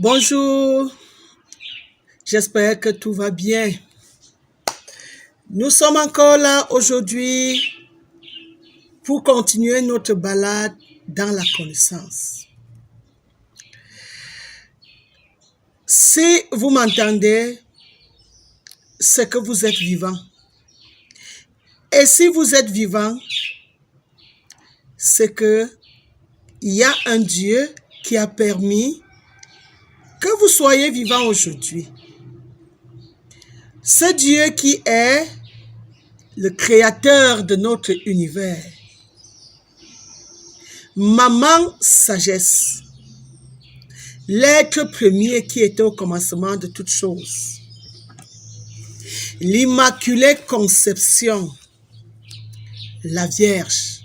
Bonjour, j'espère que tout va bien. Nous sommes encore là aujourd'hui pour continuer notre balade dans la connaissance. Si vous m'entendez, c'est que vous êtes vivant. Et si vous êtes vivant, c'est que il y a un Dieu qui a permis que vous soyez vivant aujourd'hui. Ce Dieu qui est le créateur de notre univers. Maman sagesse, l'être premier qui était au commencement de toutes choses. L'immaculée conception, la Vierge.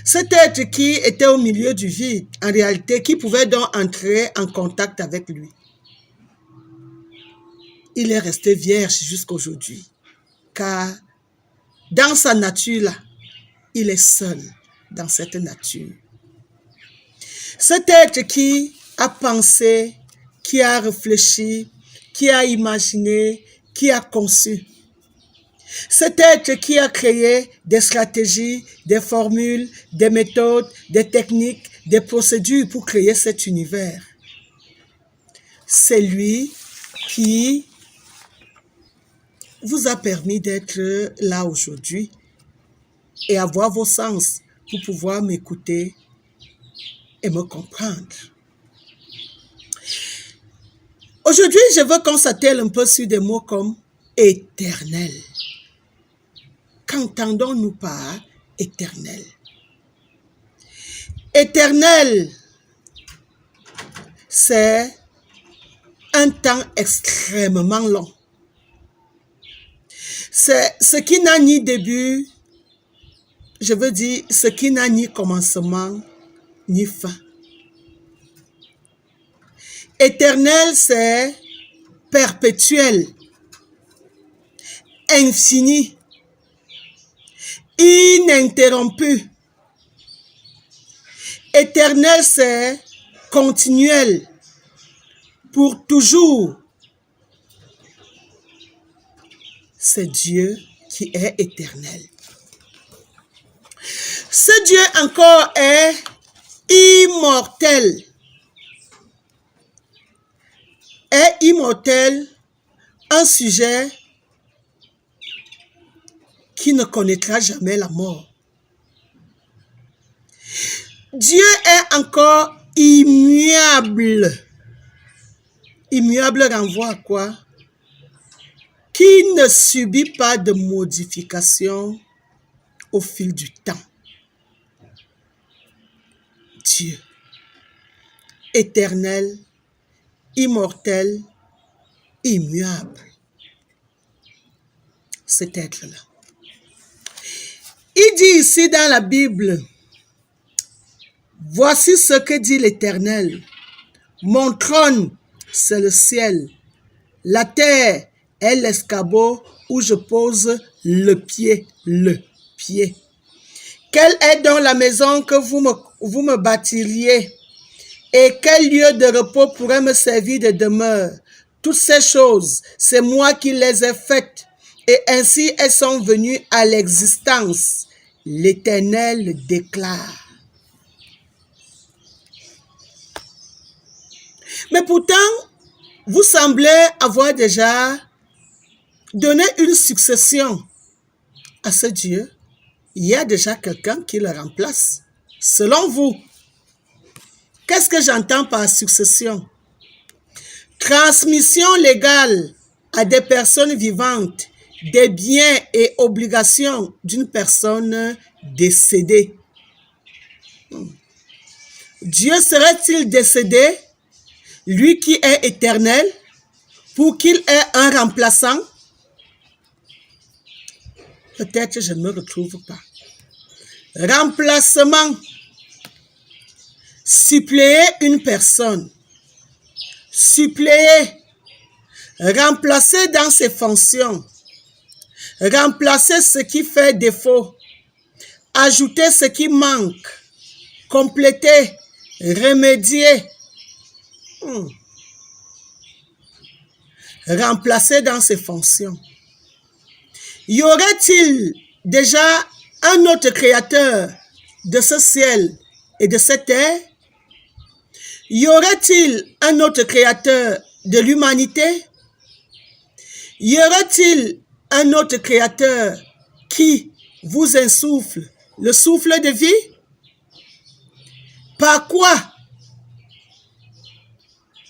Cet être qui était au milieu du vide, en réalité, qui pouvait donc entrer en contact avec lui. Il est resté vierge jusqu'à aujourd'hui, car dans sa nature là, il est seul dans cette nature. Cet être qui a pensé, qui a réfléchi, qui a imaginé, qui a conçu. Cet être qui a créé des stratégies, des formules, des méthodes, des techniques, des procédures pour créer cet univers. C'est lui qui vous a permis d'être là aujourd'hui et avoir vos sens pour pouvoir m'écouter et me comprendre. Aujourd'hui, je veux qu'on s'attelle un peu sur des mots comme éternel. Qu'entendons-nous par éternel? Éternel, c'est un temps extrêmement long. C'est ce qui n'a ni début, je veux dire, ce qui n'a ni commencement, ni fin. Éternel, c'est perpétuel, infini, ininterrompu. Éternel, c'est continuel, pour toujours. C'est Dieu qui est éternel. Ce Dieu encore est immortel. Est immortel, un sujet qui ne connaîtra jamais la mort. Dieu est encore immuable. Immuable renvoie à quoi? Qui ne subit pas de modification au fil du temps. Dieu, éternel, immortel, immuable. Cet être-là. Il dit ici dans la Bible, voici ce que dit l'Éternel. Mon trône, c'est le ciel. La terre est l'escabeau où je pose le pied. Quelle est donc la maison que vous me bâtiriez? Et quel lieu de repos pourrait me servir de demeure? Toutes ces choses, c'est moi qui les ai faites, et ainsi elles sont venues à l'existence. L'Éternel déclare. Mais pourtant, vous semblez avoir déjà donné une succession à ce Dieu. Il y a déjà quelqu'un qui le remplace. Selon vous, qu'est-ce que j'entends par succession? Transmission légale à des personnes vivantes des biens et obligations d'une personne décédée. Dieu serait-il décédé, lui qui est éternel, pour qu'il ait un remplaçant? Peut-être je ne me retrouve pas. Remplacement. Suppléer une personne. Suppléer. Remplacer dans ses fonctions. Remplacer ce qui fait défaut. Ajouter ce qui manque. Compléter. Remédier. remplacé dans ses fonctions? Y aurait-il déjà un autre créateur de ce ciel et de cette terre? Y aurait-il un autre créateur de l'humanité? Y aurait-il un autre créateur qui vous insuffle le souffle de vie? Par quoi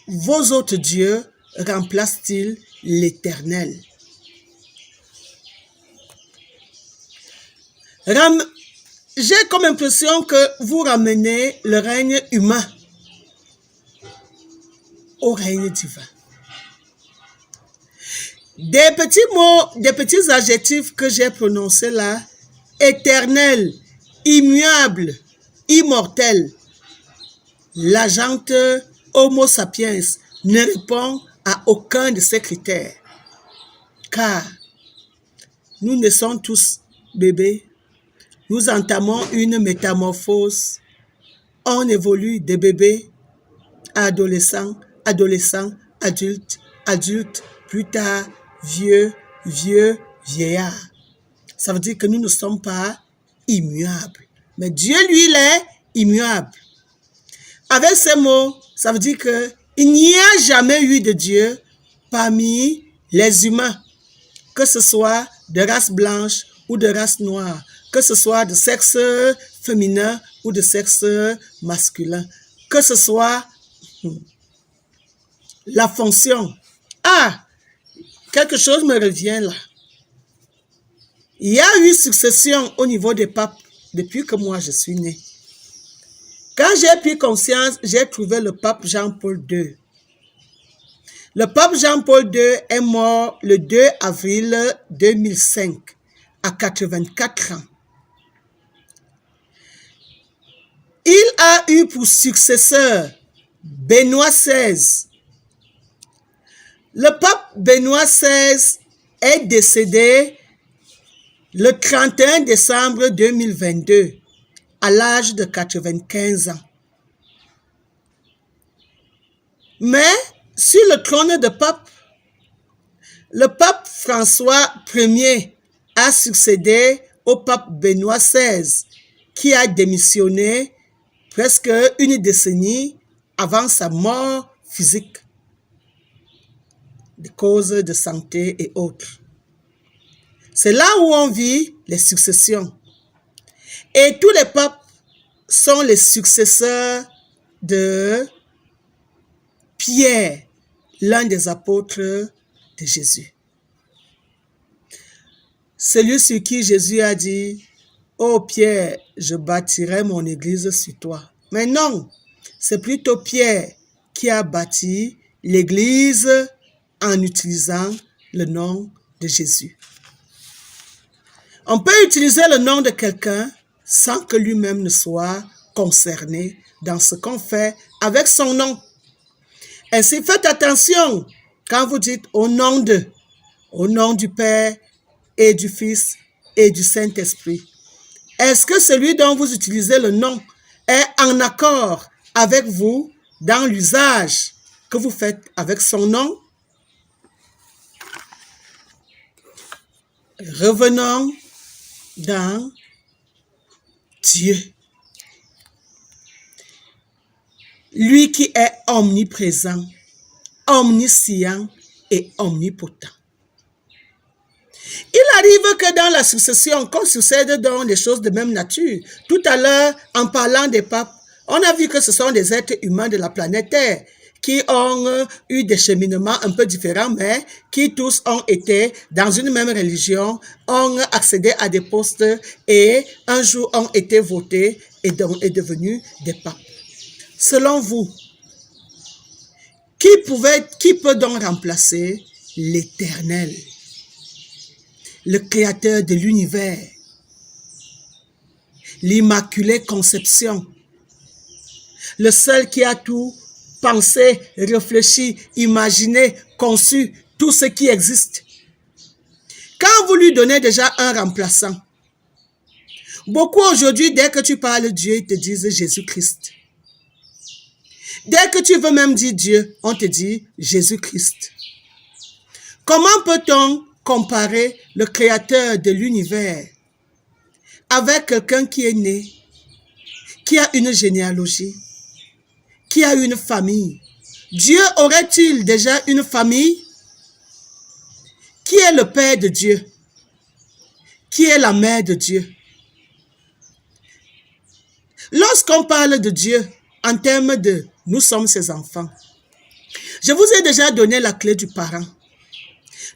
vos autres dieux remplacent-ils l'Éternel? J'ai comme impression que vous ramenez le règne humain au règne divin. Des petits mots, des petits adjectifs que j'ai prononcés là, éternel, immuable, immortel, l'agent Homo sapiens ne répond à aucun de ces critères. Car nous naissons tous bébés, nous entamons une métamorphose, on évolue de bébé à adolescent, adolescent, adulte, adulte, plus tard, vieux, vieux, vieillard. Ça veut dire que nous ne sommes pas immuables. Mais Dieu, lui, il est immuable. Avec ces mots, ça veut dire qu'il n'y a jamais eu de Dieu parmi les humains, que ce soit de race blanche ou de race noire, que ce soit de sexe féminin ou de sexe masculin, que ce soit la fonction. Ah, quelque chose me revient là. Il y a eu succession au niveau des papes depuis que moi je suis né. Quand j'ai pris conscience, j'ai trouvé le pape Jean-Paul II. Le pape Jean-Paul II est mort le 2 avril 2005 à 84 ans. Il a eu pour successeur Benoît XVI. Le pape Benoît XVI est décédé le 31 décembre 2022 à l'âge de 95 ans. Mais sur le trône de pape, le pape François Ier a succédé au pape Benoît XVI qui a démissionné presque une décennie avant sa mort physique, des causes de santé et autres. C'est là où on vit les successions. Et tous les papes sont les successeurs de Pierre, l'un des apôtres de Jésus. Celui sur qui Jésus a dit, « Oh Pierre, je bâtirai mon église sur toi. » Mais non, c'est plutôt Pierre qui a bâti l'église en utilisant le nom de Jésus. On peut utiliser le nom de quelqu'un sans que lui-même ne soit concerné dans ce qu'on fait avec son nom. Ainsi, faites attention quand vous dites au nom du Père et du Fils et du Saint-Esprit. Est-ce que celui dont vous utilisez le nom est en accord avec vous dans l'usage que vous faites avec son nom? Revenons dans Dieu. Lui qui est omniprésent, omniscient et omnipotent. Il arrive que dans la succession, qu'on succède dans des choses de même nature. Tout à l'heure, en parlant des papes, on a vu que ce sont des êtres humains de la planète Terre qui ont eu des cheminements un peu différents, mais qui tous ont été dans une même religion, ont accédé à des postes et un jour ont été votés et devenus des papes. Selon vous, qui peut donc remplacer l'Éternel, le Créateur de l'univers, l'Immaculée Conception, le seul qui a tout pensé, réfléchi, imaginé, conçu, tout ce qui existe. Quand vous lui donnez déjà un remplaçant, beaucoup aujourd'hui, dès que tu parles de Dieu, ils te disent Jésus-Christ. Dès que tu veux même dire Dieu, on te dit Jésus-Christ. Comment peut-on comparer le créateur de l'univers avec quelqu'un qui est né, qui a une généalogie, qui a une famille? Dieu aurait-il déjà une famille? Qui est le Père de Dieu? Qui est la mère de Dieu? Lorsqu'on parle de Dieu en termes de « nous sommes ses enfants », je vous ai déjà donné la clé du parent.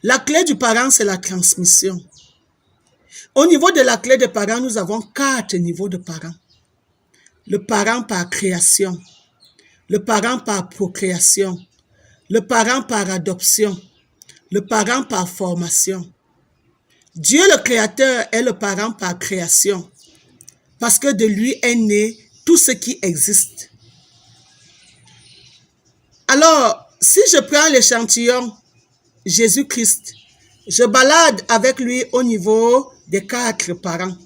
La clé du parent, c'est la transmission. Au niveau de la clé des parents, nous avons 4 niveaux de parents. Le parent par création, le parent par procréation, le parent par adoption, le parent par formation. Dieu le Créateur est le parent par création, parce que de lui est né tout ce qui existe. Alors, si je prends l'échantillon Jésus-Christ, je balade avec lui au niveau des 4 parents.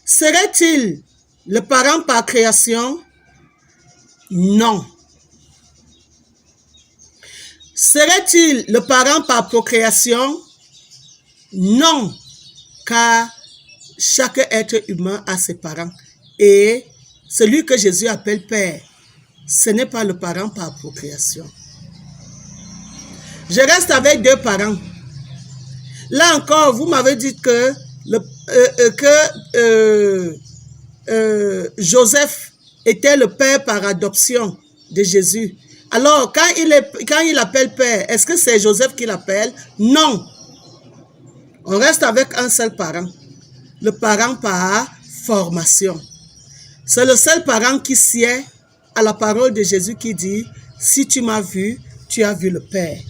Serait-il le parent par création? Non. Serait-il le parent par procréation? Non, car chaque être humain a ses parents. Et celui que Jésus appelle Père, ce n'est pas le parent par procréation. Je reste avec 2 parents. Là encore, vous m'avez dit que, Joseph était le père par adoption de Jésus. Alors, quand il appelle Père, est-ce que c'est Joseph qui l'appelle? Non. On reste avec un seul parent. Le parent par formation. C'est le seul parent qui sied à la parole de Jésus qui dit « Si tu m'as vu, tu as vu le Père ».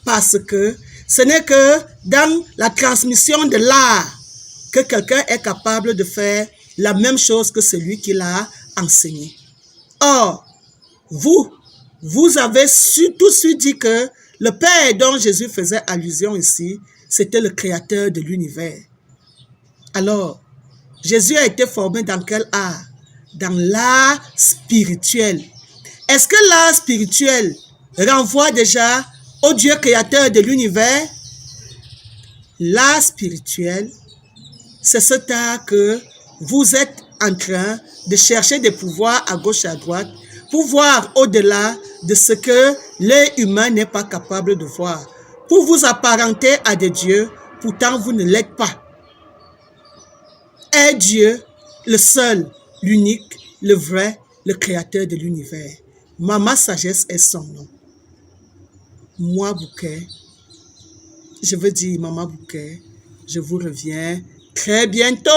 Parce que ce n'est que dans la transmission de l'art que quelqu'un est capable de faire la même chose que celui qui l'a enseigné. Or, vous avez tout de suite dit que le Père dont Jésus faisait allusion ici, c'était le créateur de l'univers. Alors, Jésus a été formé dans quel art? Dans l'art spirituel. Est-ce que l'art spirituel renvoie déjà au Dieu créateur de l'univers? L'art spirituel, c'est cet art que vous êtes en train de chercher des pouvoirs à gauche et à droite pour voir au-delà de ce que l'œil humain n'est pas capable de voir, pour vous apparenter à des dieux, pourtant vous ne l'êtes pas. Est Dieu le seul, l'unique, le vrai, le créateur de l'univers. Maman Sagesse est son nom. Moi, Bouquet, je veux dire Maman Bouquet, je vous reviens très bientôt.